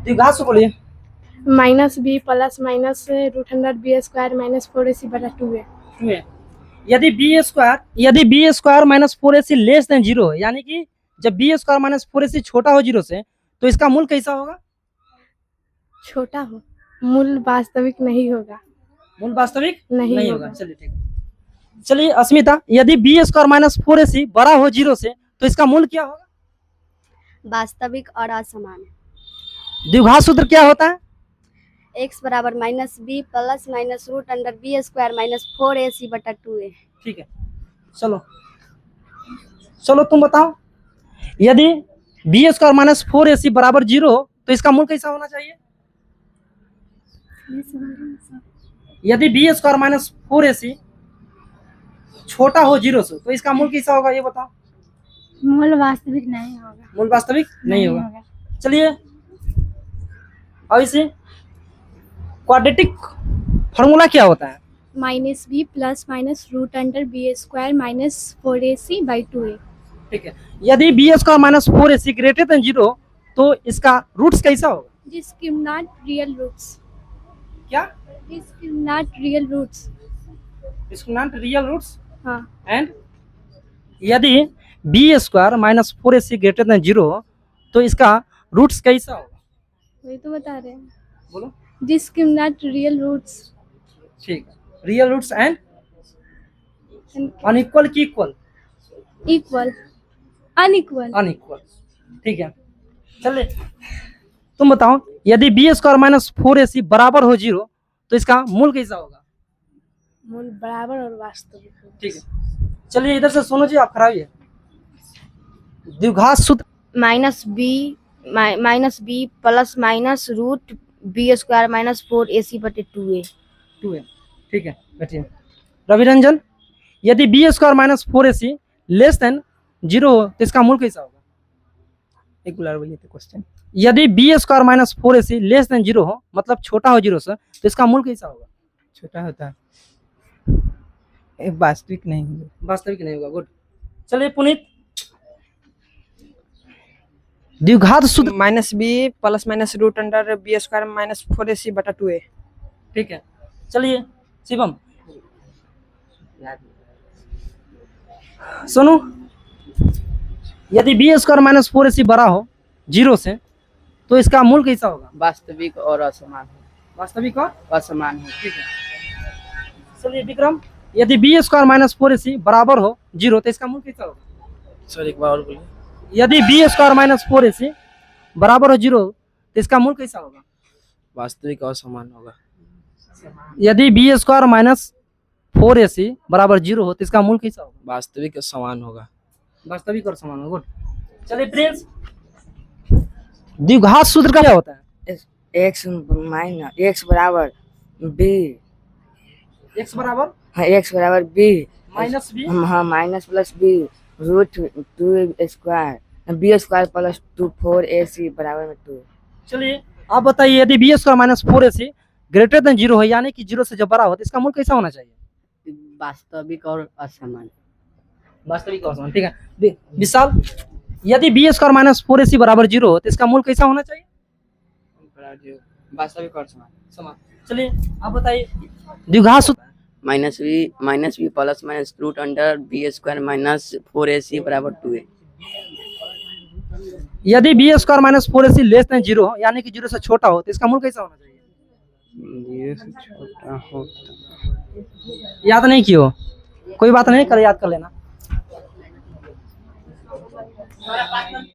द्विघात सूत्र बोलिए। Minus B plus minus root under B square minus 4ac बटा 2a। यदि B square minus 4ac less than zero है, यानी कि जब बी स्क्वायर माइनस 4ac छोटा हो जीरो से, तो इसका मूल कैसा होगा? छोटा हो, मूल वास्तविक नहीं होगा। मूल वास्तविक नहीं होगा। चलिए ठीक है। चलिए अस्मिता, यदि बी स्क्वायर माइनस 4ac बड़ा हो जीरो से, तो इसका मूल क्या होगा? वास्तविक और असमान। द्विघात सूत्र क्या होता है? x बराबर minus B plus minus root under B square minus 4ac बटा 2a। ठीक है, चलो तुम बताओ, यदि बी स्क्वायर माइनस 4ac बराबर जीरो हो, तो इसका मूल कैसा होना चाहिए? यदि बी स्क्वायर माइनस 4ac छोटा हो जीरो से, तो इसका मूल कैसा होगा, ये बताओ। मूल वास्तविक नहीं होगा। मूल वास्तविक नहीं होगा। चलिए अब इसे क्वाड्रेटिक फॉर्मूला क्या होता है? Minus B plus minus root under B square minus 4ac by 2a। ठीक है, यदि B square minus 4ac greater than zero, तो इसका रूट्स कैसा होगा? Discriminant real roots. क्या? Discriminant real roots. Discriminant real roots. हाँ। एंड यदि B square minus 4ac greater than zero, तो इसका रूट्स कैसा होगा? वही तो बता रहे हैं। बोलो। Discriminant real roots. ठीक है, रियल रूट्स एंड अनइक्वल की इक्वल। Equal unequal. अनइक्वल। ठीक है, चलिए तुम बताओ, यदि बी स्क्वायर माइनस 4ac बराबर हो जीरो, तो इसका मूल कैसा होगा? मूल बराबर और वास्तविक। ठीक है, चलिए इधर से सुनो जी, आप खराइए। द्विघात सूत्र minus B plus minus root B square minus 4ac बटे 2a। 2a। ठीक है, बैठिए। रविरंजन, यदि B square minus 4ac less than zero हो, तो इसका मूल कैसा होगा? एक बार बोलिए तो क्वेश्चन। यदि B square minus 4ac less than zero हो, मतलब छोटा हो जीरो से, तो इसका मूल कैसा होगा? छोटा होता है, वास्तविक नहीं होगा। वास्तविक नहीं होगा। गुड। चलिए पुनीत, द्विघात सूत्र। Minus B plus minus root under B square minus 4ac बटा 2a। ठीक है, चलिए शिवम सुनो, यदि बी स्क्वायर माइनस 4ac बड़ा हो जीरो से, तो इसका मूल कैसा होगा? वास्तविक और असमान है। वास्तविक और असमान है। ठीक है, चलिए विक्रम, यदि बी स्क्वायर माइनस 4ac बराबर हो जीरो, तो इसका मूल कैसा होगा? सर एक बार और बोलिए। यदि बी स्क्वायर माइनस 4ac बराबर हो जीरो, तो इसका मूल कैसा होगा? वास्तविक और समान होगा। यदि बी स्क्वायर माइनस 4ac बराबर जीरो हो, तो इसका मूल कैसा होगा? वास्तविक और समान होगा। वास्तविक और समान होगा। गुड। चलिए प्रिंस, द्विघात सूत्र का क्या होता है? एक्स माइनस एक्स बराबर बी। एक्स बराबर हाँ, एक्स बराबर बी माइनस बी। हाँ, minus plus B root 2 square B square plus 4ac बराबर में 2। चलिए आप बताइए, यदि B square minus 4ac greater than zero है, यानी कि जीरो से जब बड़ा हो, तो इसका मूल कैसा होना चाहिए? वास्तविक और असमान। वास्तविक और समान। ठीक है विशाल, यदि बी स्क्वायर माइनस 4ac बराबर जीरो हो, तो इसका मूल कैसा होना चाहिए? वास्तविक और समान। चलिए आप बताइए, द्विघात सूत्र। Minus B plus minus root under B square minus 4ac बराबर 2a। यदि B square minus 4ac less than zero हो, यानी कि जीरो से छोटा हो, तो इसका मूल कैसा होना चाहिए? जीरो से छोटा हो। याद नहीं किया, कोई बात नहीं, कल याद कर लेना।